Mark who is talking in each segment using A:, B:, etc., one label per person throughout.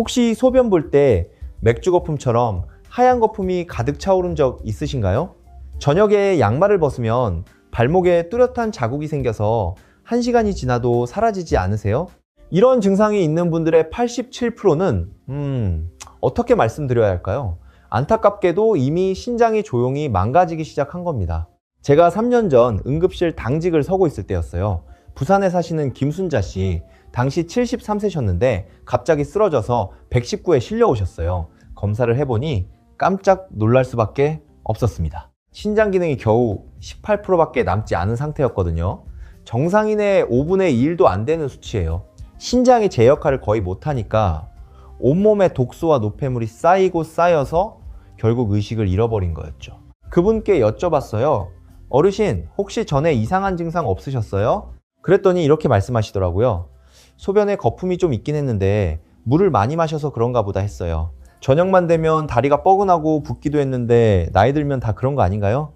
A: 혹시 소변 볼 때 맥주 거품처럼 하얀 거품이 가득 차오른 적 있으신가요? 저녁에 양말을 벗으면 발목에 뚜렷한 자국이 생겨서 1시간이 지나도 사라지지 않으세요? 이런 증상이 있는 분들의 87%는 어떻게 말씀드려야 할까요? 안타깝게도 이미 신장이 조용히 망가지기 시작한 겁니다. 제가 3년 전 응급실 당직을 서고 있을 때였어요. 부산에 사시는 김순자 씨, 당시 73세셨는데 갑자기 쓰러져서 119에 실려 오셨어요. 검사를 해보니 깜짝 놀랄 수밖에 없었습니다. 신장 기능이 겨우 18%밖에 남지 않은 상태였거든요. 정상인의 5분의 1도 안 되는 수치예요. 신장이 제 역할을 거의 못하니까 온몸에 독소와 노폐물이 쌓이고 쌓여서 결국 의식을 잃어버린 거였죠. 그분께 여쭤봤어요. 어르신, 혹시 전에 이상한 증상 없으셨어요? 그랬더니 이렇게 말씀하시더라고요. 소변에 거품이 좀 있긴 했는데 물을 많이 마셔서 그런가 보다 했어요. 저녁만 되면 다리가 뻐근하고 붓기도 했는데 나이 들면 다 그런 거 아닌가요?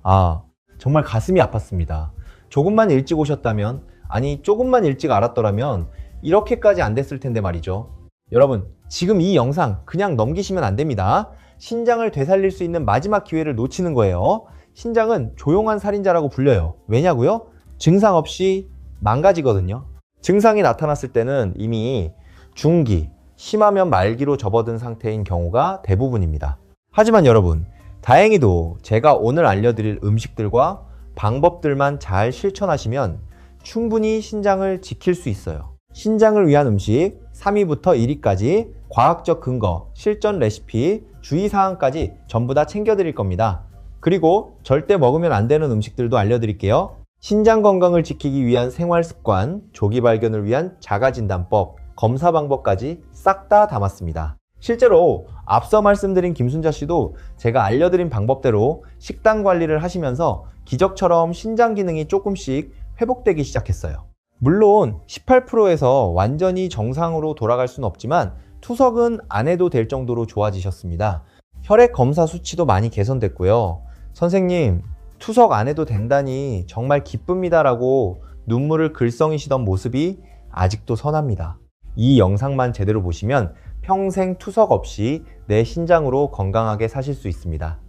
A: 정말 가슴이 아팠습니다. 조금만 일찍 오셨다면, 아니 조금만 일찍 알았더라면 이렇게까지 안 됐을 텐데 말이죠. 여러분, 지금 이 영상 그냥 넘기시면 안 됩니다. 신장을 되살릴 수 있는 마지막 기회를 놓치는 거예요. 신장은 조용한 살인자라고 불려요. 왜냐고요? 증상 없이 망가지거든요. 증상이 나타났을 때는 이미 중기, 심하면 말기로 접어든 상태인 경우가 대부분입니다. 하지만 여러분, 다행히도 제가 오늘 알려드릴 음식들과 방법들만 잘 실천하시면 충분히 신장을 지킬 수 있어요. 신장을 위한 음식 3위부터 1위까지 과학적 근거, 실전 레시피, 주의사항까지 전부 다 챙겨드릴 겁니다. 그리고 절대 먹으면 안 되는 음식들도 알려드릴게요. 신장 건강을 지키기 위한 생활습관, 조기 발견을 위한 자가진단법, 검사 방법까지 싹 다 담았습니다. 실제로 앞서 말씀드린 김순자 씨도 제가 알려드린 방법대로 식단 관리를 하시면서 기적처럼 신장 기능이 조금씩 회복되기 시작했어요. 물론 18%에서 완전히 정상으로 돌아갈 수는 없지만 투석은 안 해도 될 정도로 좋아지셨습니다. 혈액 검사 수치도 많이 개선됐고요. 선생님, 투석 안 해도 된다니 정말 기쁩니다 라고 눈물을 글썽이시던 모습이 아직도 선합니다. 이 영상만 제대로 보시면 평생 투석 없이 내 신장으로 건강하게 사실 수 있습니다.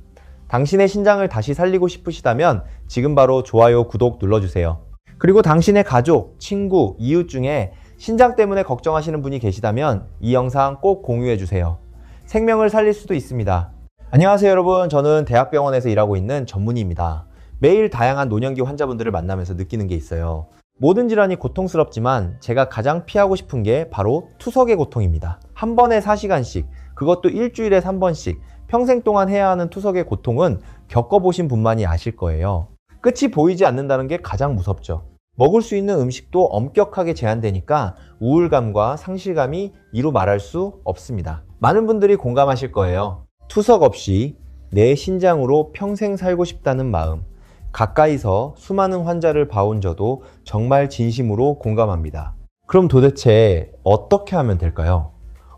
A: 당신의 신장을 다시 살리고 싶으시다면 지금 바로 좋아요, 구독 눌러주세요. 그리고 당신의 가족, 친구, 이웃 중에 신장 때문에 걱정하시는 분이 계시다면 이 영상 꼭 공유해주세요. 생명을 살릴 수도 있습니다. 안녕하세요 여러분, 저는 대학병원에서 일하고 있는 전문의입니다. 매일 다양한 노년기 환자분들을 만나면서 느끼는 게 있어요. 모든 질환이 고통스럽지만 제가 가장 피하고 싶은 게 바로 투석의 고통입니다. 한 번에 4시간씩, 그것도 일주일에 3번씩 평생 동안 해야 하는 투석의 고통은 겪어보신 분만이 아실 거예요. 끝이 보이지 않는다는 게 가장 무섭죠. 먹을 수 있는 음식도 엄격하게 제한되니까 우울감과 상실감이 이루 말할 수 없습니다. 많은 분들이 공감하실 거예요. 투석 없이 내 신장으로 평생 살고 싶다는 마음, 가까이서 수많은 환자를 봐온 저도 정말 진심으로 공감합니다. 그럼 도대체 어떻게 하면 될까요?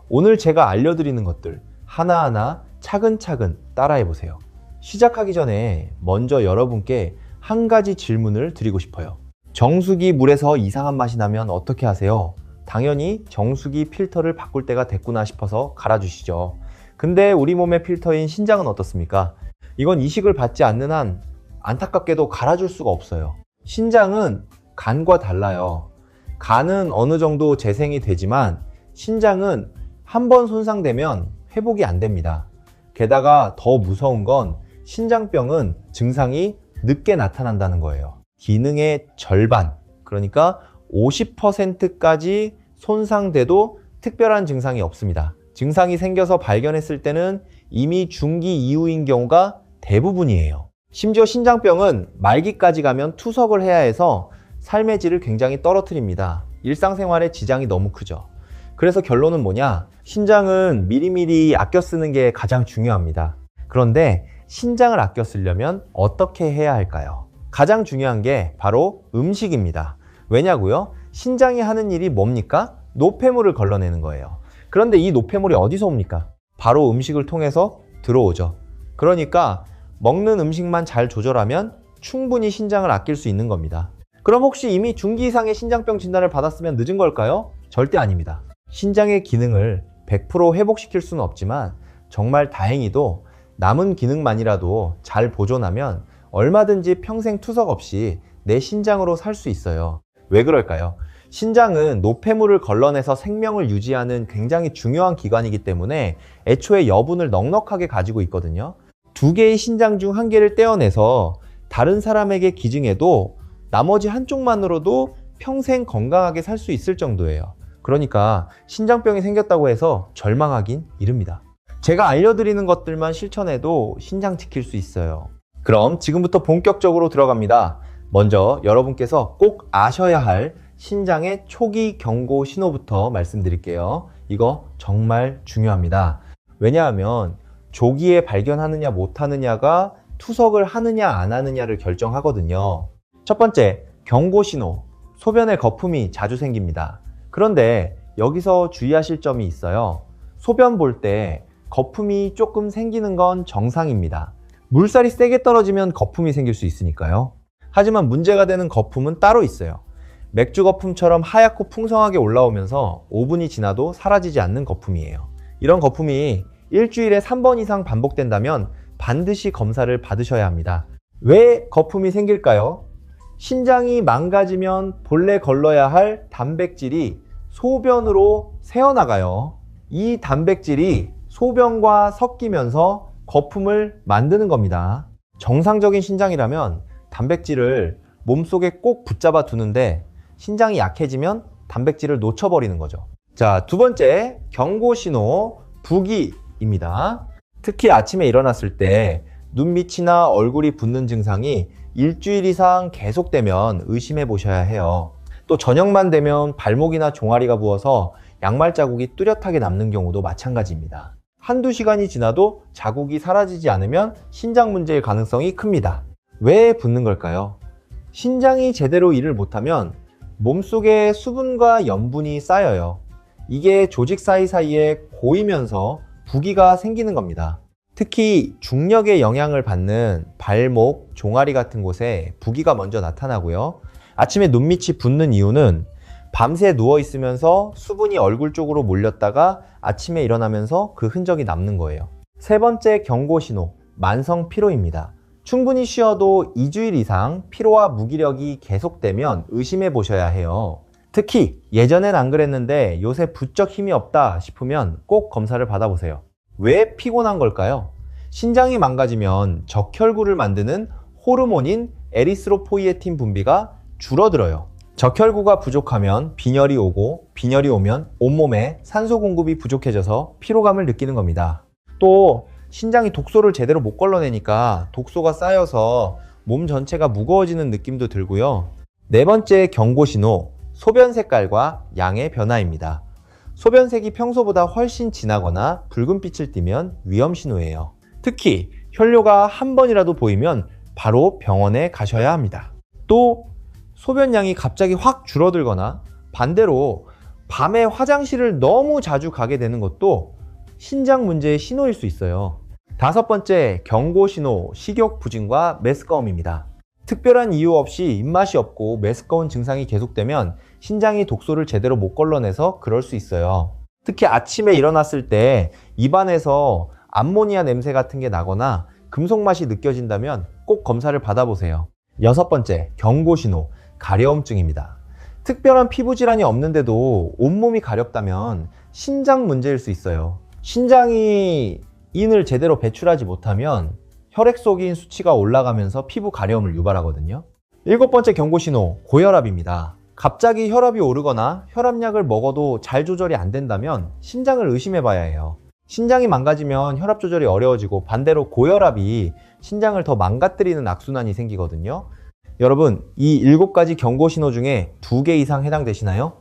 A: 오늘 제가 알려드리는 것들 하나하나 차근차근 따라해보세요. 시작하기 전에 먼저 여러분께 한 가지 질문을 드리고 싶어요. 정수기 물에서 이상한 맛이 나면 어떻게 하세요? 당연히 정수기 필터를 바꿀 때가 됐구나 싶어서 갈아주시죠. 근데 우리 몸의 필터인 신장은 어떻습니까? 이건 이식을 받지 않는 한 안타깝게도 갈아줄 수가 없어요. 신장은 간과 달라요. 간은 어느 정도 재생이 되지만 신장은 한 번 손상되면 회복이 안 됩니다. 게다가 더 무서운 건 신장병은 증상이 늦게 나타난다는 거예요. 기능의 절반, 그러니까 50%까지 손상돼도 특별한 증상이 없습니다. 증상이 생겨서 발견했을 때는 이미 중기 이후인 경우가 대부분이에요. 심지어 신장병은 말기까지 가면 투석을 해야 해서 삶의 질을 굉장히 떨어뜨립니다. 일상생활에 지장이 너무 크죠. 그래서 결론은 뭐냐? 신장은 미리미리 아껴 쓰는 게 가장 중요합니다. 그런데 신장을 아껴 쓰려면 어떻게 해야 할까요? 가장 중요한 게 바로 음식입니다. 왜냐고요? 신장이 하는 일이 뭡니까? 노폐물을 걸러내는 거예요. 그런데 이 노폐물이 어디서 옵니까? 바로 음식을 통해서 들어오죠. 그러니까 먹는 음식만 잘 조절하면 충분히 신장을 아낄 수 있는 겁니다. 그럼 혹시 이미 중기 이상의 신장병 진단을 받았으면 늦은 걸까요? 절대 아닙니다. 신장의 기능을 100% 회복시킬 수는 없지만 정말 다행히도 남은 기능만이라도 잘 보존하면 얼마든지 평생 투석 없이 내 신장으로 살 수 있어요. 왜 그럴까요? 신장은 노폐물을 걸러내서 생명을 유지하는 굉장히 중요한 기관이기 때문에 애초에 여분을 넉넉하게 가지고 있거든요. 두 개의 신장 중 한 개를 떼어내서 다른 사람에게 기증해도 나머지 한쪽만으로도 평생 건강하게 살 수 있을 정도예요. 그러니까 신장병이 생겼다고 해서 절망하긴 이릅니다. 제가 알려드리는 것들만 실천해도 신장 지킬 수 있어요. 그럼 지금부터 본격적으로 들어갑니다. 먼저 여러분께서 꼭 아셔야 할 신장의 초기 경고 신호부터 말씀드릴게요. 이거 정말 중요합니다. 왜냐하면 조기에 발견하느냐 못하느냐가 투석을 하느냐 안 하느냐를 결정하거든요. 첫 번째, 경고 신호. 소변에 거품이 자주 생깁니다. 그런데 여기서 주의하실 점이 있어요. 소변 볼 때 거품이 조금 생기는 건 정상입니다. 물살이 세게 떨어지면 거품이 생길 수 있으니까요. 하지만 문제가 되는 거품은 따로 있어요. 맥주 거품처럼 하얗고 풍성하게 올라오면서 5분이 지나도 사라지지 않는 거품이에요. 이런 거품이 일주일에 3번 이상 반복된다면 반드시 검사를 받으셔야 합니다. 왜 거품이 생길까요? 신장이 망가지면 본래 걸러야 할 단백질이 소변으로 새어나가요. 이 단백질이 소변과 섞이면서 거품을 만드는 겁니다. 정상적인 신장이라면 단백질을 몸속에 꼭 붙잡아 두는데 신장이 약해지면 단백질을 놓쳐버리는 거죠. 자, 두 번째 경고 신호, 부기입니다. 특히 아침에 일어났을 때 눈밑이나 얼굴이 붓는 증상이 일주일 이상 계속되면 의심해 보셔야 해요. 또 저녁만 되면 발목이나 종아리가 부어서 양말 자국이 뚜렷하게 남는 경우도 마찬가지입니다. 한두 시간이 지나도 자국이 사라지지 않으면 신장 문제일 가능성이 큽니다. 왜 붓는 걸까요? 신장이 제대로 일을 못하면 몸속에 수분과 염분이 쌓여요. 이게 조직 사이사이에 고이면서 부기가 생기는 겁니다. 특히 중력의 영향을 받는 발목, 종아리 같은 곳에 부기가 먼저 나타나고요. 아침에 눈밑이 붓는 이유는 밤새 누워 있으면서 수분이 얼굴 쪽으로 몰렸다가 아침에 일어나면서 그 흔적이 남는 거예요. 세 번째 경고 신호, 만성 피로입니다. 충분히 쉬어도 2주일 이상 피로와 무기력이 계속되면 의심해 보셔야 해요. 특히 예전엔 안 그랬는데 요새 부쩍 힘이 없다 싶으면 꼭 검사를 받아보세요. 왜 피곤한 걸까요? 신장이 망가지면 적혈구를 만드는 호르몬인 에리스로포이에틴 분비가 줄어들어요. 적혈구가 부족하면 빈혈이 오고, 빈혈이 오면 온몸에 산소 공급이 부족해져서 피로감을 느끼는 겁니다. 또 신장이 독소를 제대로 못 걸러내니까 독소가 쌓여서 몸 전체가 무거워지는 느낌도 들고요. 네 번째 경고 신호, 소변 색깔과 양의 변화입니다. 소변색이 평소보다 훨씬 진하거나 붉은빛을 띠면 위험 신호예요. 특히 혈뇨가 한 번이라도 보이면 바로 병원에 가셔야 합니다. 또 소변량이 갑자기 확 줄어들거나 반대로 밤에 화장실을 너무 자주 가게 되는 것도 신장 문제의 신호일 수 있어요. 다섯 번째 경고 신호, 식욕 부진과 메스꺼움입니다. 특별한 이유 없이 입맛이 없고 메스꺼운 증상이 계속되면 신장이 독소를 제대로 못 걸러내서 그럴 수 있어요. 특히 아침에 일어났을 때 입안에서 암모니아 냄새 같은 게 나거나 금속 맛이 느껴진다면 꼭 검사를 받아보세요. 여섯 번째 경고 신호, 가려움증입니다. 특별한 피부 질환이 없는데도 온몸이 가렵다면 신장 문제일 수 있어요. 신장이 인을 제대로 배출하지 못하면 혈액속인 수치가 올라가면서 피부 가려움을 유발하거든요. 일곱 번째 경고 신호, 고혈압입니다. 갑자기 혈압이 오르거나 혈압약을 먹어도 잘 조절이 안 된다면 신장을 의심해 봐야 해요. 신장이 망가지면 혈압 조절이 어려워지고 반대로 고혈압이 신장을 더 망가뜨리는 악순환이 생기거든요. 여러분, 이 7가지 경고 신호 중에 2개 이상 해당되시나요?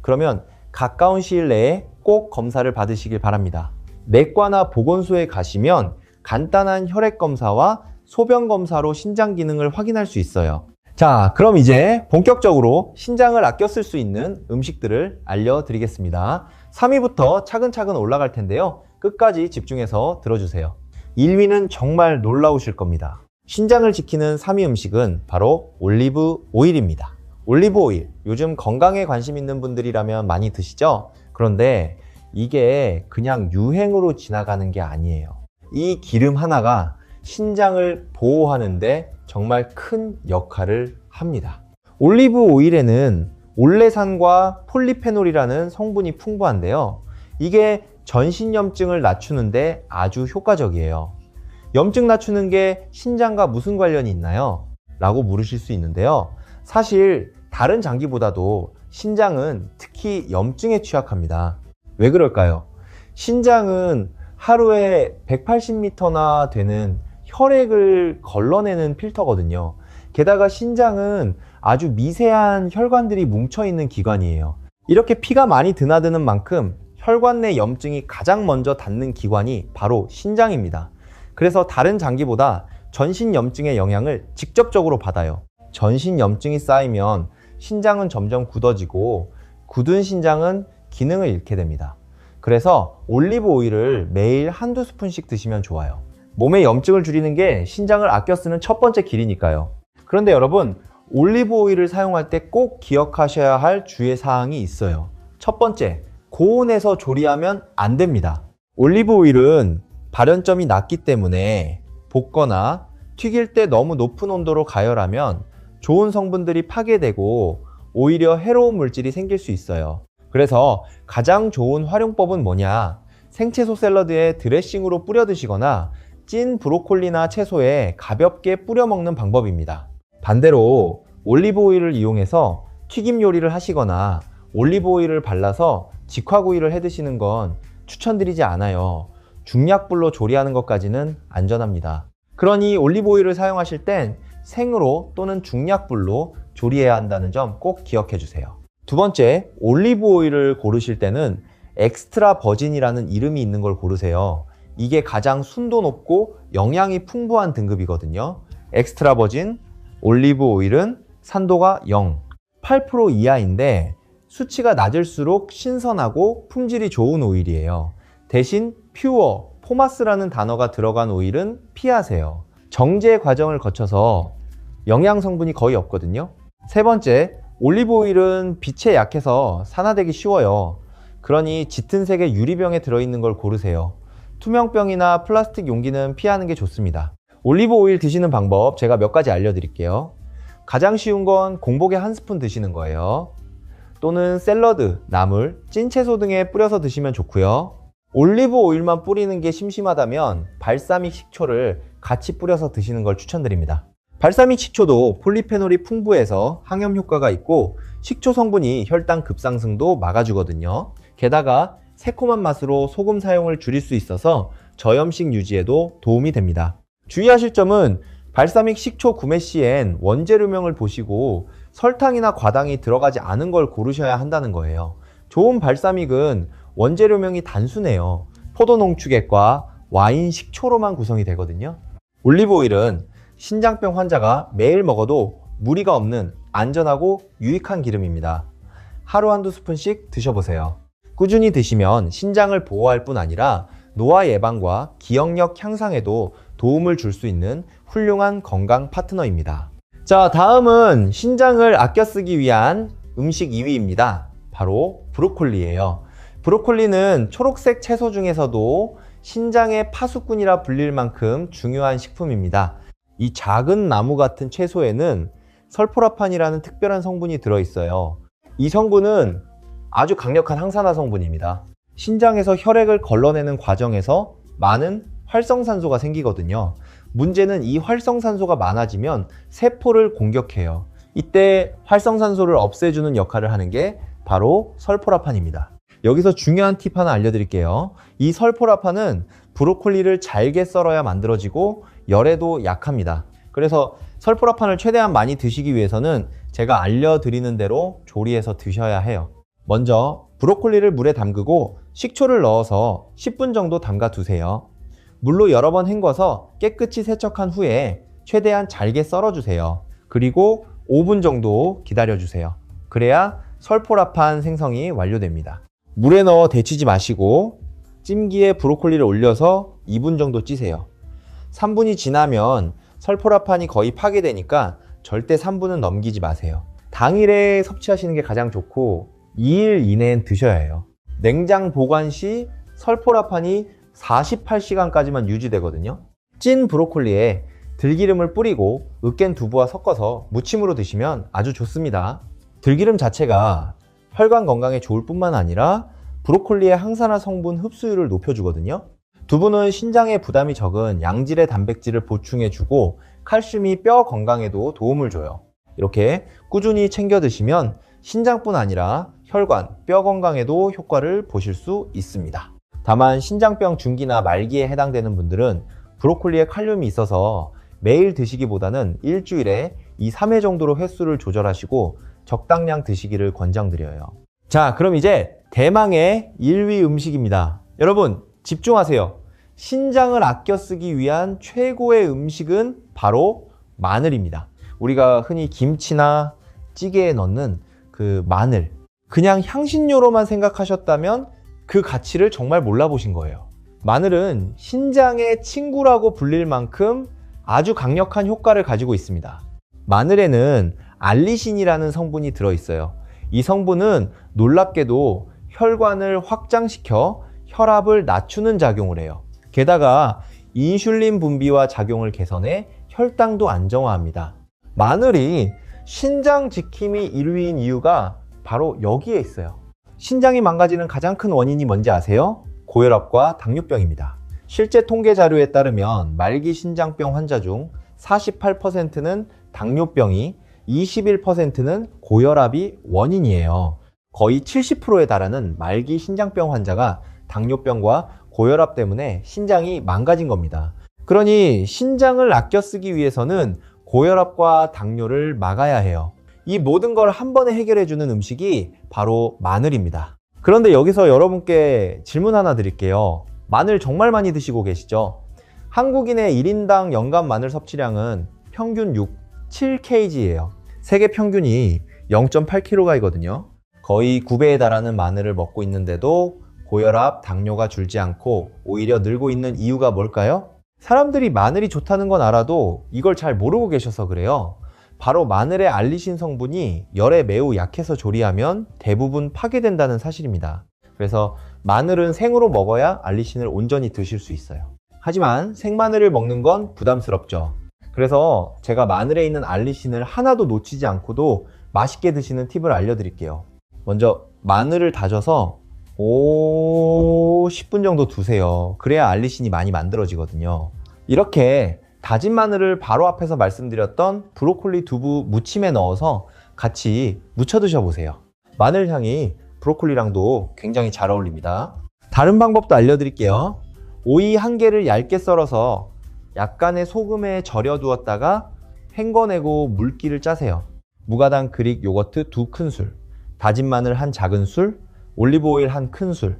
A: 그러면 가까운 시일 내에 꼭 검사를 받으시길 바랍니다. 내과나 보건소에 가시면 간단한 혈액 검사와 소변 검사로 신장 기능을 확인할 수 있어요. 자, 그럼 이제 본격적으로 신장을 아껴 쓸 수 있는 음식들을 알려드리겠습니다. 3위부터 차근차근 올라갈 텐데요. 끝까지 집중해서 들어주세요. 1위는 정말 놀라우실 겁니다. 신장을 지키는 3위 음식은 바로 올리브 오일입니다. 올리브 오일, 요즘 건강에 관심 있는 분들이라면 많이 드시죠? 그런데 이게 그냥 유행으로 지나가는 게 아니에요. 이 기름 하나가 신장을 보호하는데 정말 큰 역할을 합니다. 올리브 오일에는 올레산과 폴리페놀이라는 성분이 풍부한데요. 이게 전신염증을 낮추는데 아주 효과적이에요. 염증 낮추는 게 신장과 무슨 관련이 있나요? 라고 물으실 수 있는데요. 사실 다른 장기보다도 신장은 특히 염증에 취약합니다. 왜 그럴까요? 신장은 하루에 180m나 되는 혈액을 걸러내는 필터거든요. 게다가 신장은 아주 미세한 혈관들이 뭉쳐있는 기관이에요. 이렇게 피가 많이 드나드는 만큼 혈관 내 염증이 가장 먼저 닿는 기관이 바로 신장입니다. 그래서 다른 장기보다 전신 염증의 영향을 직접적으로 받아요. 전신 염증이 쌓이면 신장은 점점 굳어지고 굳은 신장은 기능을 잃게 됩니다. 그래서 올리브 오일을 매일 한두 스푼씩 드시면 좋아요. 몸의 염증을 줄이는 게 신장을 아껴 쓰는 첫 번째 길이니까요. 그런데 여러분, 올리브 오일을 사용할 때 꼭 기억하셔야 할 주의 사항이 있어요. 첫 번째, 고온에서 조리하면 안 됩니다. 올리브 오일은 발연점이 낮기 때문에 볶거나 튀길 때 너무 높은 온도로 가열하면 좋은 성분들이 파괴되고 오히려 해로운 물질이 생길 수 있어요. 그래서 가장 좋은 활용법은 뭐냐? 생채소 샐러드에 드레싱으로 뿌려 드시거나 찐 브로콜리나 채소에 가볍게 뿌려 먹는 방법입니다. 반대로 올리브 오일을 이용해서 튀김 요리를 하시거나 올리브 오일을 발라서 직화구이를 해 드시는 건 추천드리지 않아요. 중약불로 조리하는 것까지는 안전합니다. 그러니 올리브 오일을 사용하실 땐 생으로 또는 중약불로 조리해야 한다는 점 꼭 기억해 주세요. 두 번째, 올리브 오일을 고르실 때는 엑스트라 버진이라는 이름이 있는 걸 고르세요. 이게 가장 순도 높고 영양이 풍부한 등급이거든요. 엑스트라 버진 올리브 오일은 산도가 0, 8% 이하인데 수치가 낮을수록 신선하고 품질이 좋은 오일이에요. 대신 퓨어, 포마스라는 단어가 들어간 오일은 피하세요. 정제 과정을 거쳐서 영양 성분이 거의 없거든요. 세 번째, 올리브 오일은 빛에 약해서 산화되기 쉬워요. 그러니 짙은 색의 유리병에 들어있는 걸 고르세요. 투명병이나 플라스틱 용기는 피하는 게 좋습니다. 올리브 오일 드시는 방법 제가 몇 가지 알려드릴게요. 가장 쉬운 건 공복에 한 스푼 드시는 거예요. 또는 샐러드, 나물, 찐 채소 등에 뿌려서 드시면 좋고요. 올리브 오일만 뿌리는 게 심심하다면 발사믹 식초를 같이 뿌려서 드시는 걸 추천드립니다. 발사믹 식초도 폴리페놀이 풍부해서 항염 효과가 있고 식초 성분이 혈당 급상승도 막아주거든요. 게다가 새콤한 맛으로 소금 사용을 줄일 수 있어서 저염식 유지에도 도움이 됩니다. 주의하실 점은 발사믹 식초 구매 시엔 원재료명을 보시고 설탕이나 과당이 들어가지 않은 걸 고르셔야 한다는 거예요. 좋은 발사믹은 원재료명이 단순해요. 포도 농축액과 와인 식초로만 구성이 되거든요. 올리브 오일은 신장병 환자가 매일 먹어도 무리가 없는 안전하고 유익한 기름입니다. 하루 한두 스푼씩 드셔보세요. 꾸준히 드시면 신장을 보호할 뿐 아니라 노화 예방과 기억력 향상에도 도움을 줄 수 있는 훌륭한 건강 파트너입니다. 자, 다음은 신장을 아껴 쓰기 위한 음식 2위입니다. 바로 브로콜리예요. 브로콜리는 초록색 채소 중에서도 신장의 파수꾼이라 불릴 만큼 중요한 식품입니다. 이 작은 나무 같은 채소에는 설포라판이라는 특별한 성분이 들어있어요. 이 성분은 아주 강력한 항산화 성분입니다. 신장에서 혈액을 걸러내는 과정에서 많은 활성산소가 생기거든요. 문제는 이 활성산소가 많아지면 세포를 공격해요. 이때 활성산소를 없애주는 역할을 하는 게 바로 설포라판입니다. 여기서 중요한 팁 하나 알려드릴게요. 이 설포라판은 브로콜리를 잘게 썰어야 만들어지고 열에도 약합니다. 그래서 설포라판을 최대한 많이 드시기 위해서는 제가 알려드리는 대로 조리해서 드셔야 해요. 먼저 브로콜리를 물에 담그고 식초를 넣어서 10분 정도 담가 두세요. 물로 여러 번 헹궈서 깨끗이 세척한 후에 최대한 잘게 썰어주세요. 그리고 5분 정도 기다려주세요. 그래야 설포라판 생성이 완료됩니다. 물에 넣어 데치지 마시고 찜기에 브로콜리를 올려서 2분 정도 찌세요. 3분이 지나면 설포라판이 거의 파괴되니까 절대 3분은 넘기지 마세요. 당일에 섭취하시는 게 가장 좋고 2일 이내엔 드셔야 해요. 냉장 보관 시 설포라판이 48시간까지만 유지되거든요. 찐 브로콜리에 들기름을 뿌리고 으깬 두부와 섞어서 무침으로 드시면 아주 좋습니다. 들기름 자체가 혈관 건강에 좋을 뿐만 아니라 브로콜리의 항산화 성분 흡수율을 높여주거든요. 두부는 신장에 부담이 적은 양질의 단백질을 보충해주고 칼슘이 뼈 건강에도 도움을 줘요. 이렇게 꾸준히 챙겨 드시면 신장뿐 아니라 혈관, 뼈 건강에도 효과를 보실 수 있습니다. 다만 신장병 중기나 말기에 해당되는 분들은 브로콜리에 칼륨이 있어서 매일 드시기보다는 일주일에 2, 3회 정도로 횟수를 조절하시고 적당량 드시기를 권장드려요. 자, 그럼 이제 대망의 1위 음식입니다. 여러분 집중하세요. 신장을 아껴 쓰기 위한 최고의 음식은 바로 마늘입니다. 우리가 흔히 김치나 찌개에 넣는 그 마늘, 그냥 향신료로만 생각하셨다면 그 가치를 정말 몰라보신 거예요. 마늘은 신장의 친구라고 불릴 만큼 아주 강력한 효과를 가지고 있습니다. 마늘에는 알리신이라는 성분이 들어있어요. 이 성분은 놀랍게도 혈관을 확장시켜 혈압을 낮추는 작용을 해요. 게다가 인슐린 분비와 작용을 개선해 혈당도 안정화합니다. 마늘이 신장 지킴이 1위인 이유가 바로 여기에 있어요. 신장이 망가지는 가장 큰 원인이 뭔지 아세요? 고혈압과 당뇨병입니다. 실제 통계 자료에 따르면 말기 신장병 환자 중 48%는 당뇨병이, 21%는 고혈압이 원인이에요. 거의 70%에 달하는 말기 신장병 환자가 당뇨병과 고혈압 때문에 신장이 망가진 겁니다. 그러니 신장을 아껴 쓰기 위해서는 고혈압과 당뇨를 막아야 해요. 이 모든 걸 한 번에 해결해 주는 음식이 바로 마늘입니다. 그런데 여기서 여러분께 질문 하나 드릴게요. 마늘 정말 많이 드시고 계시죠? 한국인의 1인당 연간 마늘 섭취량은 평균 7kg예요. 세계 평균이 0.8kg이거든요. 거의 9배에 달하는 마늘을 먹고 있는데도 고혈압, 당뇨가 줄지 않고 오히려 늘고 있는 이유가 뭘까요? 사람들이 마늘이 좋다는 건 알아도 이걸 잘 모르고 계셔서 그래요. 바로 마늘의 알리신 성분이 열에 매우 약해서 조리하면 대부분 파괴된다는 사실입니다. 그래서 마늘은 생으로 먹어야 알리신을 온전히 드실 수 있어요. 하지만 생마늘을 먹는 건 부담스럽죠. 그래서 제가 마늘에 있는 알리신을 하나도 놓치지 않고도 맛있게 드시는 팁을 알려드릴게요. 먼저 마늘을 다져서 10분 정도 두세요. 그래야 알리신이 많이 만들어지거든요. 이렇게 다진 마늘을 바로 앞에서 말씀드렸던 브로콜리 두부 무침에 넣어서 같이 무쳐 드셔보세요. 마늘 향이 브로콜리랑도 굉장히 잘 어울립니다. 다른 방법도 알려드릴게요. 오이 1개를 얇게 썰어서 약간의 소금에 절여 두었다가 헹궈내고 물기를 짜세요. 무가당 그릭 요거트 2큰술, 다진 마늘 1작은술, 올리브오일 1큰술,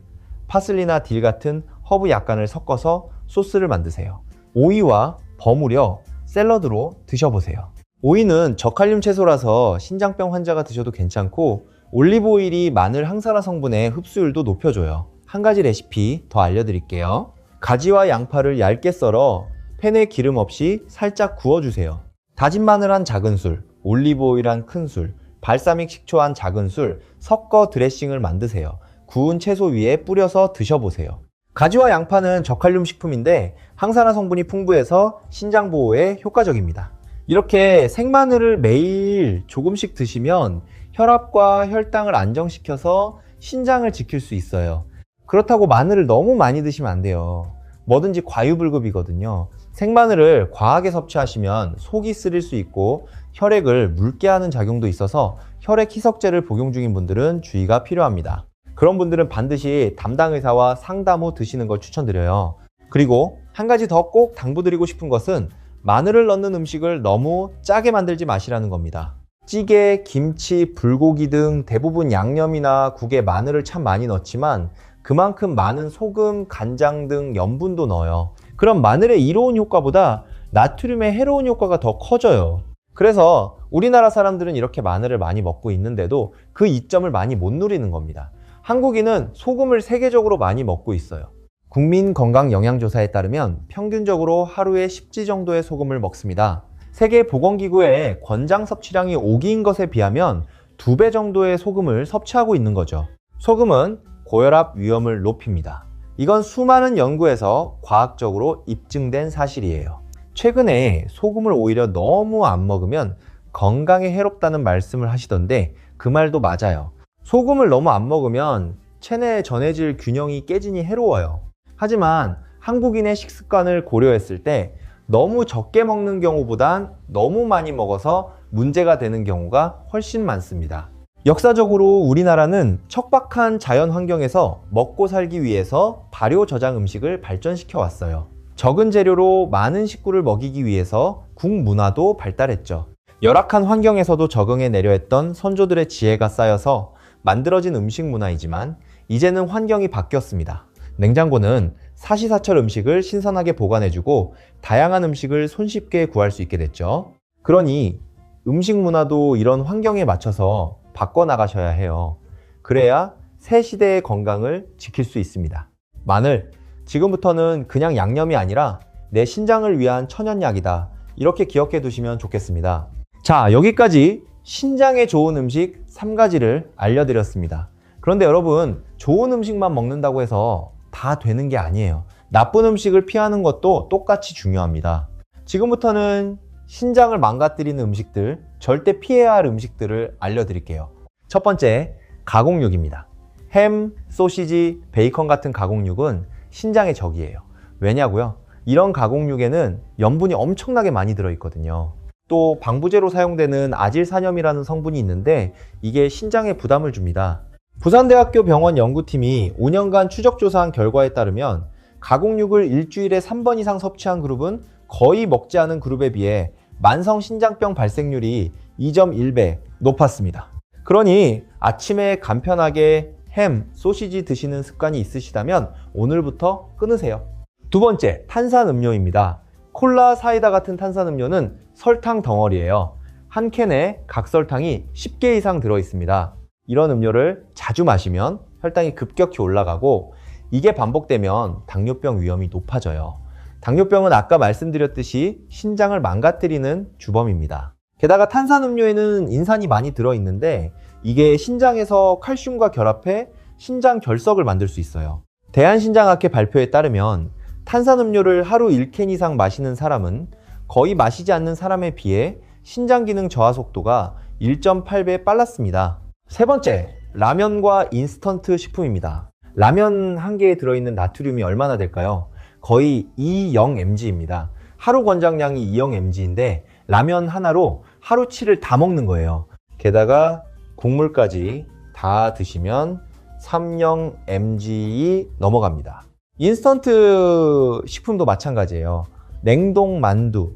A: 파슬리나 딜 같은 허브 약간을 섞어서 소스를 만드세요. 오이와 버무려 샐러드로 드셔보세요. 오이는 저칼륨 채소라서 신장병 환자가 드셔도 괜찮고, 올리브오일이 마늘 항산화 성분의 흡수율도 높여줘요. 한 가지 레시피 더 알려드릴게요. 가지와 양파를 얇게 썰어 팬에 기름 없이 살짝 구워주세요. 다진 마늘 1작은술, 올리브오일 1큰술, 발사믹 식초 1작은술 섞어 드레싱을 만드세요. 구운 채소 위에 뿌려서 드셔보세요. 가지와 양파는 저칼륨 식품인데 항산화 성분이 풍부해서 신장 보호에 효과적입니다. 이렇게 생마늘을 매일 조금씩 드시면 혈압과 혈당을 안정시켜서 신장을 지킬 수 있어요. 그렇다고 마늘을 너무 많이 드시면 안 돼요. 뭐든지 과유불급이거든요. 생마늘을 과하게 섭취하시면 속이 쓰릴 수 있고 혈액을 묽게 하는 작용도 있어서 혈액 희석제를 복용 중인 분들은 주의가 필요합니다. 그런 분들은 반드시 담당 의사와 상담 후 드시는 걸 추천드려요. 그리고 한 가지 더 꼭 당부드리고 싶은 것은 마늘을 넣는 음식을 너무 짜게 만들지 마시라는 겁니다. 찌개, 김치, 불고기 등 대부분 양념이나 국에 마늘을 참 많이 넣지만 그만큼 많은 소금, 간장 등 염분도 넣어요. 그럼 마늘의 이로운 효과보다 나트륨의 해로운 효과가 더 커져요. 그래서 우리나라 사람들은 이렇게 마늘을 많이 먹고 있는데도 그 이점을 많이 못 누리는 겁니다. 한국인은 소금을 세계적으로 많이 먹고 있어요. 국민건강영양조사에 따르면 평균적으로 하루에 10지 정도의 소금을 먹습니다. 세계보건기구의 권장 섭취량이 5기인 것에 비하면 2배 정도의 소금을 섭취하고 있는 거죠. 소금은 고혈압 위험을 높입니다. 이건 수많은 연구에서 과학적으로 입증된 사실이에요. 최근에 소금을 오히려 너무 안 먹으면 건강에 해롭다는 말씀을 하시던데 그 말도 맞아요. 소금을 너무 안 먹으면 체내 전해질 균형이 깨지니 해로워요. 하지만 한국인의 식습관을 고려했을 때 너무 적게 먹는 경우보단 너무 많이 먹어서 문제가 되는 경우가 훨씬 많습니다. 역사적으로 우리나라는 척박한 자연 환경에서 먹고 살기 위해서 발효 저장 음식을 발전시켜 왔어요. 적은 재료로 많은 식구를 먹이기 위해서 국 문화도 발달했죠. 열악한 환경에서도 적응해 내려 했던 선조들의 지혜가 쌓여서 만들어진 음식 문화이지만 이제는 환경이 바뀌었습니다. 냉장고는 사시사철 음식을 신선하게 보관해주고 다양한 음식을 손쉽게 구할 수 있게 됐죠. 그러니 음식 문화도 이런 환경에 맞춰서 바꿔나가셔야 해요. 그래야 새 시대의 건강을 지킬 수 있습니다. 마늘, 지금부터는 그냥 양념이 아니라 내 신장을 위한 천연약이다. 이렇게 기억해 두시면 좋겠습니다. 자, 여기까지 신장에 좋은 음식 3가지를 알려드렸습니다. 그런데 여러분, 좋은 음식만 먹는다고 해서 다 되는 게 아니에요. 나쁜 음식을 피하는 것도 똑같이 중요합니다. 지금부터는 신장을 망가뜨리는 음식들, 절대 피해야 할 음식들을 알려드릴게요. 첫 번째, 가공육입니다. 햄, 소시지, 베이컨 같은 가공육은 신장의 적이에요. 왜냐고요? 이런 가공육에는 염분이 엄청나게 많이 들어있거든요. 또 방부제로 사용되는 아질산염이라는 성분이 있는데 이게 신장에 부담을 줍니다. 부산대학교 병원 연구팀이 5년간 추적조사한 결과에 따르면 가공육을 일주일에 3번 이상 섭취한 그룹은 거의 먹지 않은 그룹에 비해 만성 신장병 발생률이 2.1배 높았습니다. 그러니 아침에 간편하게 햄, 소시지 드시는 습관이 있으시다면 오늘부터 끊으세요. 두 번째, 탄산음료입니다. 콜라, 사이다 같은 탄산음료는 설탕 덩어리예요. 한 캔에 각설탕이 10개 이상 들어있습니다. 이런 음료를 자주 마시면 혈당이 급격히 올라가고 이게 반복되면 당뇨병 위험이 높아져요. 당뇨병은 아까 말씀드렸듯이 신장을 망가뜨리는 주범입니다. 게다가 탄산음료에는 인산이 많이 들어있는데 이게 신장에서 칼슘과 결합해 신장 결석을 만들 수 있어요. 대한신장학회 발표에 따르면 탄산음료를 하루 1캔 이상 마시는 사람은 거의 마시지 않는 사람에 비해 신장 기능 저하 속도가 1.8배 빨랐습니다. 세 번째, 라면과 인스턴트 식품입니다. 라면 한 개에 들어있는 나트륨이 얼마나 될까요? 거의 2.0mg입니다. 하루 권장량이 2.0mg인데 라면 하나로 하루치를 다 먹는 거예요. 게다가 국물까지 다 드시면 3.0mg 넘어갑니다. 인스턴트 식품도 마찬가지예요. 냉동 만두,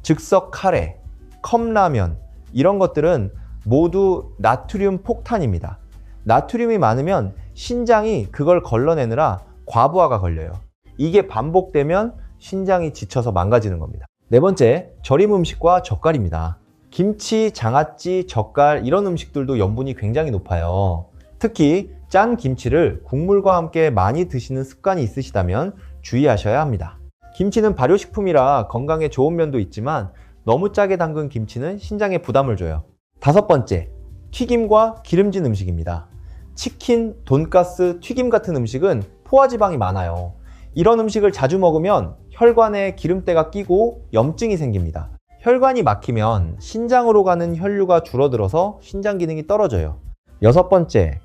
A: 즉석 카레, 컵라면 이런 것들은 모두 나트륨 폭탄입니다. 나트륨이 많으면 신장이 그걸 걸러내느라 과부하가 걸려요. 이게 반복되면 신장이 지쳐서 망가지는 겁니다. 네 번째, 절임 음식과 젓갈입니다. 김치, 장아찌, 젓갈 이런 음식들도 염분이 굉장히 높아요. 특히 짠 김치를 국물과 함께 많이 드시는 습관이 있으시다면 주의하셔야 합니다. 김치는 발효식품이라 건강에 좋은 면도 있지만 너무 짜게 담근 김치는 신장에 부담을 줘요. 다섯 번째, 튀김과 기름진 음식입니다. 치킨, 돈가스, 튀김 같은 음식은 포화지방이 많아요. 이런 음식을 자주 먹으면 혈관에 기름때가 끼고 염증이 생깁니다. 혈관이 막히면 신장으로 가는 혈류가 줄어들어서 신장 기능이 떨어져요. 여섯 번째,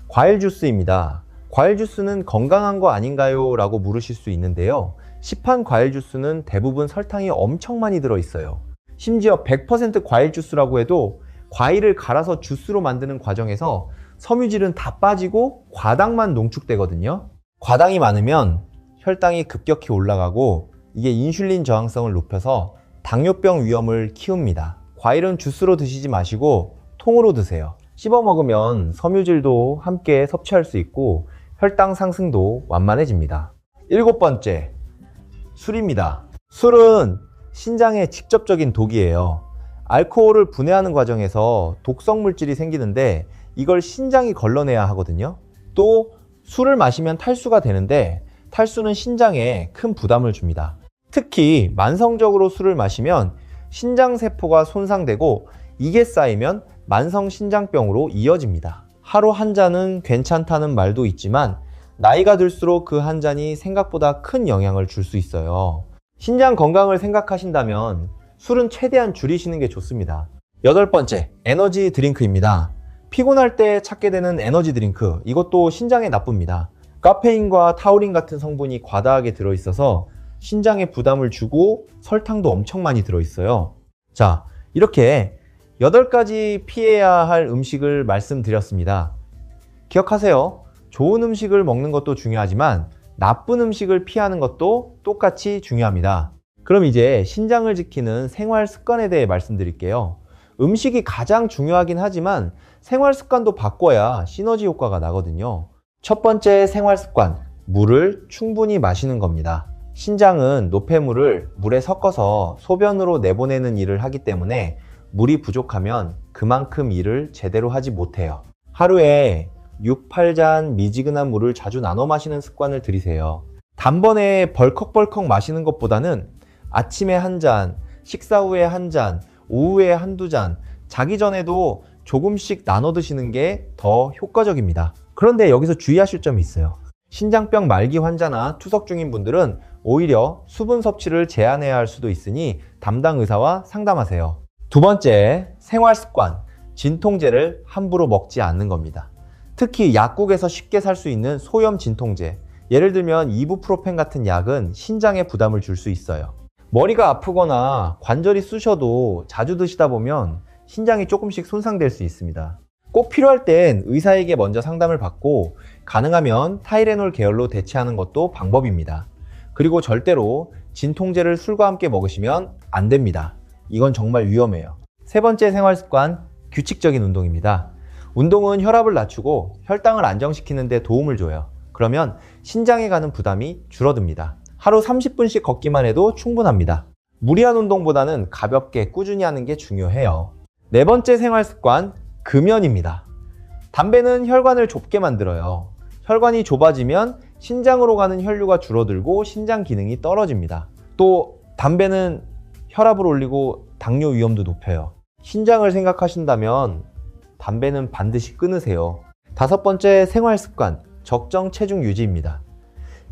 A: 과일 주스입니다. 과일 주스는 건강한 거 아닌가요? 라고 물으실 수 있는데요. 시판 과일 주스는 대부분 설탕이 엄청 많이 들어있어요. 심지어 100% 과일 주스라고 해도 과일을 갈아서 주스로 만드는 과정에서 섬유질은 다 빠지고 과당만 농축되거든요. 과당이 많으면 혈당이 급격히 올라가고 이게 인슐린 저항성을 높여서 당뇨병 위험을 키웁니다. 과일은 주스로 드시지 마시고 통으로 드세요. 씹어 먹으면 섬유질도 함께 섭취할 수 있고 혈당 상승도 완만해집니다. 일곱 번째, 술입니다. 술은 신장에 직접적인 독이에요. 알코올을 분해하는 과정에서 독성 물질이 생기는데 이걸 신장이 걸러내야 하거든요. 또 술을 마시면 탈수가 되는데 탈수는 신장에 큰 부담을 줍니다. 특히 만성적으로 술을 마시면 신장세포가 손상되고 이게 쌓이면 만성 신장병으로 이어집니다. 하루 한 잔은 괜찮다는 말도 있지만 나이가 들수록 그 한 잔이 생각보다 큰 영향을 줄 수 있어요. 신장 건강을 생각하신다면 술은 최대한 줄이시는 게 좋습니다. 여덟 번째, 에너지 드링크입니다. 피곤할 때 찾게 되는 에너지 드링크, 이것도 신장에 나쁩니다. 카페인과 타우린 같은 성분이 과다하게 들어있어서 신장에 부담을 주고 설탕도 엄청 많이 들어있어요. 자, 이렇게 8가지 피해야 할 음식을 말씀드렸습니다. 기억하세요. 좋은 음식을 먹는 것도 중요하지만 나쁜 음식을 피하는 것도 똑같이 중요합니다. 그럼 이제 신장을 지키는 생활 습관에 대해 말씀드릴게요. 음식이 가장 중요하긴 하지만 생활 습관도 바꿔야 시너지 효과가 나거든요. 첫 번째 생활 습관, 물을 충분히 마시는 겁니다. 신장은 노폐물을 물에 섞어서 소변으로 내보내는 일을 하기 때문에 물이 부족하면 그만큼 일을 제대로 하지 못해요. 하루에 6, 8잔 미지근한 물을 자주 나눠 마시는 습관을 들이세요. 단번에 벌컥벌컥 마시는 것보다는 아침에 한 잔, 식사 후에 한 잔, 오후에 한두 잔, 자기 전에도 조금씩 나눠 드시는 게 더 효과적입니다. 그런데 여기서 주의하실 점이 있어요. 신장병 말기 환자나 투석 중인 분들은 오히려 수분 섭취를 제한해야 할 수도 있으니 담당 의사와 상담하세요. 두 번째, 생활 습관, 진통제를 함부로 먹지 않는 겁니다. 특히 약국에서 쉽게 살 수 있는 소염 진통제, 예를 들면 이부프로펜 같은 약은 신장에 부담을 줄 수 있어요. 머리가 아프거나 관절이 쑤셔도 자주 드시다 보면 신장이 조금씩 손상될 수 있습니다. 꼭 필요할 땐 의사에게 먼저 상담을 받고 가능하면 타이레놀 계열로 대체하는 것도 방법입니다. 그리고 절대로 진통제를 술과 함께 먹으시면 안 됩니다. 이건 정말 위험해요. 세 번째 생활 습관, 규칙적인 운동입니다. 운동은 혈압을 낮추고 혈당을 안정시키는 데 도움을 줘요. 그러면 신장에 가는 부담이 줄어듭니다. 하루 30분씩 걷기만 해도 충분합니다. 무리한 운동보다는 가볍게 꾸준히 하는 게 중요해요. 네 번째 생활 습관, 금연입니다. 담배는 혈관을 좁게 만들어요. 혈관이 좁아지면 신장으로 가는 혈류가 줄어들고 신장 기능이 떨어집니다. 또 담배는 혈압을 올리고 당뇨 위험도 높여요. 신장을 생각하신다면 담배는 반드시 끊으세요. 다섯 번째 생활 습관, 적정 체중 유지입니다.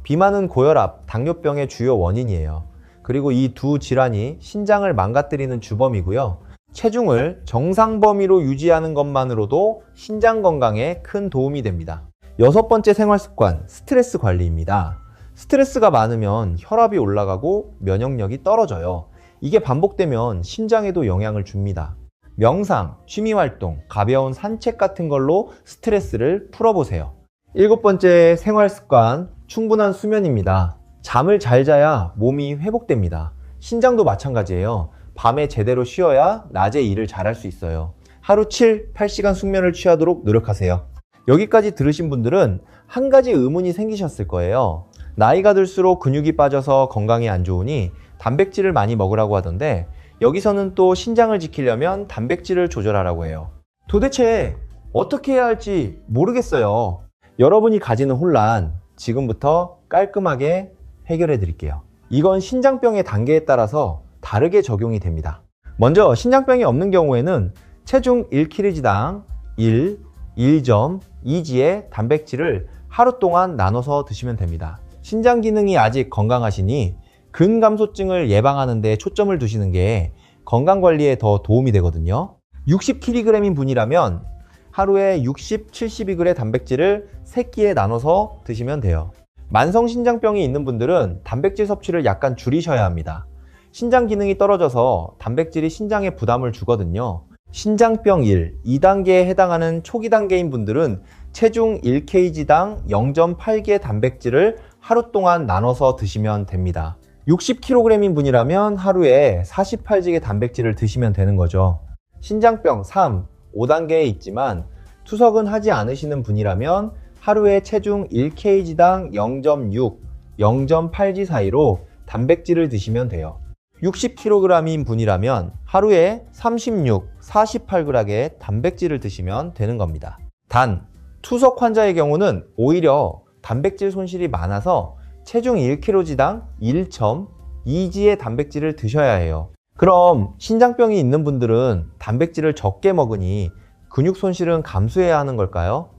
A: 비만은 고혈압, 당뇨병의 주요 원인이에요. 그리고 이 두 질환이 신장을 망가뜨리는 주범이고요. 체중을 정상 범위로 유지하는 것만으로도 신장 건강에 큰 도움이 됩니다. 여섯 번째 생활 습관, 스트레스 관리입니다. 스트레스가 많으면 혈압이 올라가고 면역력이 떨어져요. 이게 반복되면 신장에도 영향을 줍니다. 명상, 취미활동, 가벼운 산책 같은 걸로 스트레스를 풀어보세요. 일곱 번째 생활 습관, 충분한 수면입니다. 잠을 잘 자야 몸이 회복됩니다. 신장도 마찬가지예요. 밤에 제대로 쉬어야 낮에 일을 잘할 수 있어요. 하루 7, 8시간 숙면을 취하도록 노력하세요. 여기까지 들으신 분들은 한 가지 의문이 생기셨을 거예요. 나이가 들수록 근육이 빠져서 건강이 안 좋으니 단백질을 많이 먹으라고 하던데 여기서는 또 신장을 지키려면 단백질을 조절하라고 해요. 도대체 어떻게 해야 할지 모르겠어요. 여러분이 가지는 혼란 지금부터 깔끔하게 해결해 드릴게요. 이건 신장병의 단계에 따라서 다르게 적용이 됩니다. 먼저 신장병이 없는 경우에는 체중 1kg당 1.2g의 단백질을 하루 동안 나눠서 드시면 됩니다. 신장 기능이 아직 건강하시니 근감소증을 예방하는 데 초점을 두시는 게 건강관리에 더 도움이 되거든요. 60kg인 분이라면 하루에 60, 72g의 단백질을 3끼에 나눠서 드시면 돼요. 만성신장병이 있는 분들은 단백질 섭취를 약간 줄이셔야 합니다. 신장 기능이 떨어져서 단백질이 신장에 부담을 주거든요. 신장병 1, 2단계에 해당하는 초기 단계인 분들은 체중 1kg당 0.8개의 단백질을 하루 동안 나눠서 드시면 됩니다. 60kg인 분이라면 하루에 48g의 단백질을 드시면 되는 거죠. 신장병 3, 5단계에 있지만 투석은 하지 않으시는 분이라면 하루에 체중 1kg당 0.6, 0.8g 사이로 단백질을 드시면 돼요. 60kg인 분이라면 하루에 36, 48g의 단백질을 드시면 되는 겁니다. 단, 투석 환자의 경우는 오히려 단백질 손실이 많아서 체중 1kg당 1.2g의 단백질을 드셔야 해요. 그럼 신장병이 있는 분들은 단백질을 적게 먹으니 근육 손실은 감수해야 하는 걸까요?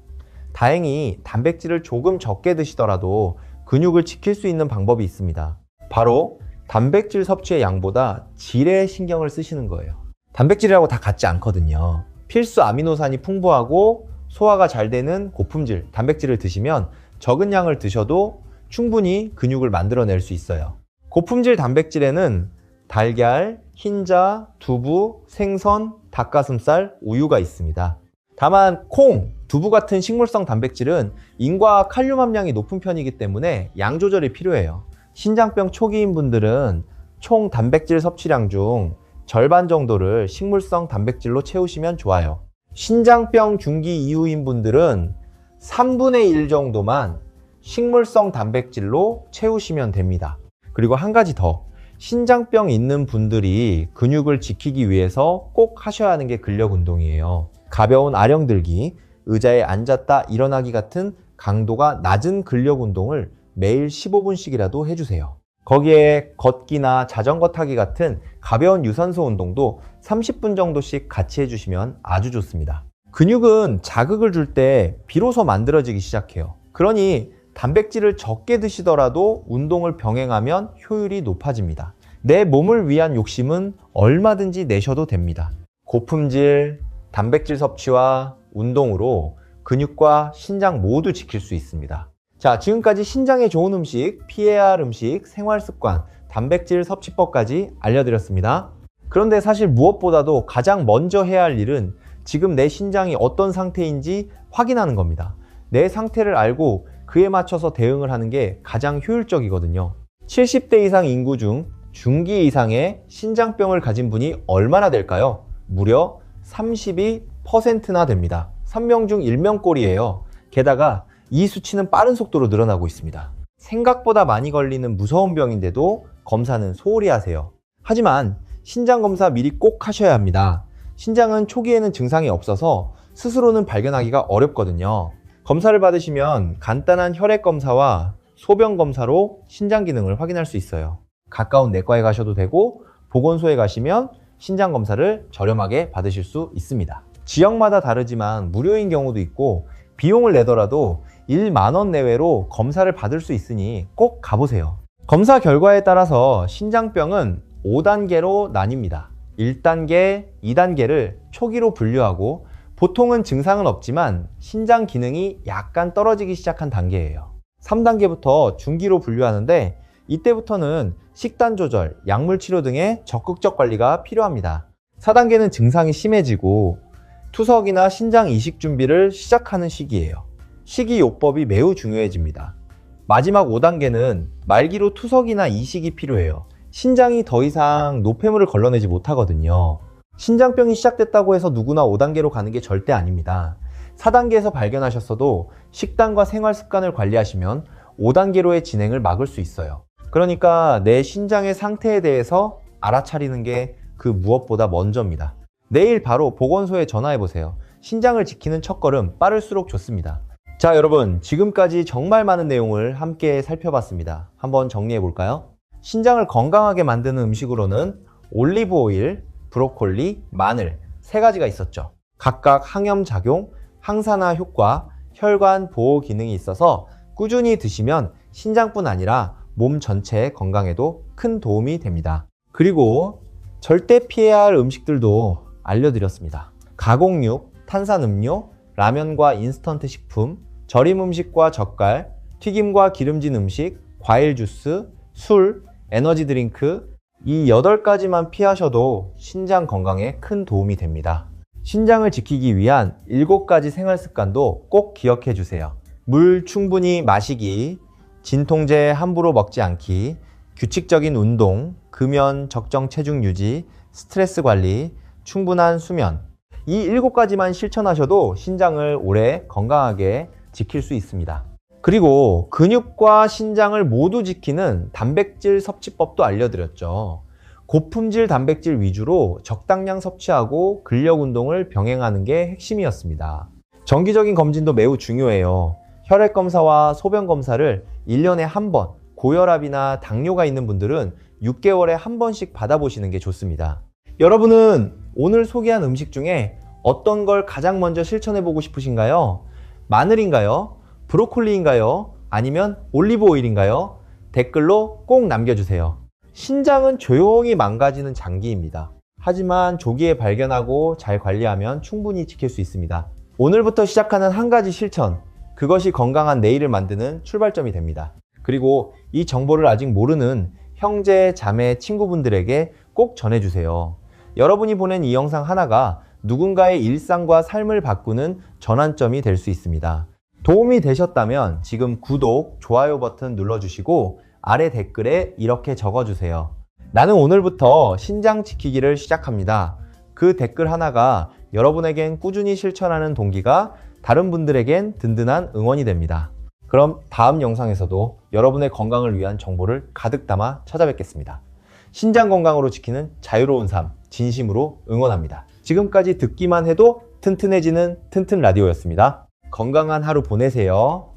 A: 다행히 단백질을 조금 적게 드시더라도 근육을 지킬 수 있는 방법이 있습니다. 바로 단백질 섭취의 양보다 질에 신경을 쓰시는 거예요. 단백질이라고 다 같지 않거든요. 필수 아미노산이 풍부하고 소화가 잘 되는 고품질, 단백질을 드시면 적은 양을 드셔도 충분히 근육을 만들어낼 수 있어요. 고품질 단백질에는 달걀, 흰자, 두부, 생선, 닭가슴살, 우유가 있습니다. 다만 콩, 두부 같은 식물성 단백질은 인과 칼륨 함량이 높은 편이기 때문에 양 조절이 필요해요. 신장병 초기인 분들은 총 단백질 섭취량 중 절반 정도를 식물성 단백질로 채우시면 좋아요. 신장병 중기 이후인 분들은 3분의 1 정도만 식물성 단백질로 채우시면 됩니다. 그리고 한 가지 더, 신장병 있는 분들이 근육을 지키기 위해서 꼭 하셔야 하는 게 근력 운동이에요. 가벼운 아령 들기, 의자에 앉았다 일어나기 같은 강도가 낮은 근력 운동을 매일 15분씩이라도 해주세요. 거기에 걷기나 자전거 타기 같은 가벼운 유산소 운동도 30분 정도씩 같이 해주시면 아주 좋습니다. 근육은 자극을 줄 때 비로소 만들어지기 시작해요. 그러니 단백질을 적게 드시더라도 운동을 병행하면 효율이 높아집니다. 내 몸을 위한 욕심은 얼마든지 내셔도 됩니다. 고품질, 단백질 섭취와 운동으로 근육과 신장 모두 지킬 수 있습니다. 자, 지금까지 신장에 좋은 음식, 피해야 할 음식, 생활습관, 단백질 섭취법까지 알려드렸습니다. 그런데 사실 무엇보다도 가장 먼저 해야 할 일은 지금 내 신장이 어떤 상태인지 확인하는 겁니다. 내 상태를 알고 그에 맞춰서 대응을 하는 게 가장 효율적이거든요. 70대 이상 인구 중 중기 이상의 신장병을 가진 분이 얼마나 될까요? 무려 32%나 됩니다. 3명 중 1명꼴이에요. 게다가 이 수치는 빠른 속도로 늘어나고 있습니다. 생각보다 많이 걸리는 무서운 병인데도 검사는 소홀히 하세요. 하지만 신장 검사 미리 꼭 하셔야 합니다. 신장은 초기에는 증상이 없어서 스스로는 발견하기가 어렵거든요. 검사를 받으시면 간단한 혈액 검사와 소변 검사로 신장 기능을 확인할 수 있어요. 가까운 내과에 가셔도 되고 보건소에 가시면 신장 검사를 저렴하게 받으실 수 있습니다. 지역마다 다르지만 무료인 경우도 있고 비용을 내더라도 1만 원 내외로 검사를 받을 수 있으니 꼭 가보세요. 검사 결과에 따라서 신장병은 5단계로 나뉩니다. 1단계, 2단계를 초기로 분류하고 보통은 증상은 없지만 신장 기능이 약간 떨어지기 시작한 단계예요. 3단계부터 중기로 분류하는데 이때부터는 식단 조절, 약물 치료 등의 적극적 관리가 필요합니다. 4단계는 증상이 심해지고 투석이나 신장 이식 준비를 시작하는 시기예요. 식이요법이 매우 중요해집니다. 마지막 5단계는 말기로 투석이나 이식이 필요해요. 신장이 더 이상 노폐물을 걸러내지 못하거든요. 신장병이 시작됐다고 해서 누구나 5단계로 가는 게 절대 아닙니다. 4단계에서 발견하셨어도 식단과 생활 습관을 관리하시면 5단계로의 진행을 막을 수 있어요. 그러니까 내 신장의 상태에 대해서 알아차리는 게 그 무엇보다 먼저입니다. 내일 바로 보건소에 전화해보세요. 신장을 지키는 첫걸음 빠를수록 좋습니다. 자, 여러분, 지금까지 정말 많은 내용을 함께 살펴봤습니다. 한번 정리해볼까요? 신장을 건강하게 만드는 음식으로는 올리브 오일, 브로콜리, 마늘 3가지가 있었죠. 각각 항염작용, 항산화 효과, 혈관 보호 기능이 있어서 꾸준히 드시면 신장뿐 아니라 몸 전체의 건강에도 큰 도움이 됩니다. 그리고 절대 피해야 할 음식들도 알려드렸습니다. 가공육, 탄산음료, 라면과 인스턴트 식품, 절임 음식과 젓갈, 튀김과 기름진 음식, 과일 주스, 술, 에너지 드링크, 이 8가지만 피하셔도 신장 건강에 큰 도움이 됩니다. 신장을 지키기 위한 7가지 생활 습관도 꼭 기억해 주세요. 물 충분히 마시기, 진통제 함부로 먹지 않기, 규칙적인 운동, 금연, 적정 체중 유지, 스트레스 관리, 충분한 수면, 이 7가지만 실천하셔도 신장을 오래 건강하게 지킬 수 있습니다. 그리고 근육과 신장을 모두 지키는 단백질 섭취법도 알려드렸죠. 고품질 단백질 위주로 적당량 섭취하고 근력 운동을 병행하는 게 핵심이었습니다. 정기적인 검진도 매우 중요해요. 혈액 검사와 소변 검사를 1년에 한 번, 고혈압이나 당뇨가 있는 분들은 6개월에 한 번씩 받아보시는 게 좋습니다. 여러분은 오늘 소개한 음식 중에 어떤 걸 가장 먼저 실천해 보고 싶으신가요? 마늘인가요? 브로콜리인가요? 아니면 올리브 오일인가요? 댓글로 꼭 남겨주세요. 신장은 조용히 망가지는 장기입니다. 하지만 조기에 발견하고 잘 관리하면 충분히 지킬 수 있습니다. 오늘부터 시작하는 한 가지 실천, 그것이 건강한 내일을 만드는 출발점이 됩니다. 그리고 이 정보를 아직 모르는 형제, 자매, 친구분들에게 꼭 전해주세요. 여러분이 보낸 이 영상 하나가 누군가의 일상과 삶을 바꾸는 전환점이 될 수 있습니다. 도움이 되셨다면 지금 구독, 좋아요 버튼 눌러주시고 아래 댓글에 이렇게 적어주세요. 나는 오늘부터 신장 지키기를 시작합니다. 그 댓글 하나가 여러분에겐 꾸준히 실천하는 동기가, 다른 분들에겐 든든한 응원이 됩니다. 그럼 다음 영상에서도 여러분의 건강을 위한 정보를 가득 담아 찾아뵙겠습니다. 신장 건강으로 지키는 자유로운 삶, 진심으로 응원합니다. 지금까지 듣기만 해도 튼튼해지는 튼튼 라디오였습니다. 건강한 하루 보내세요.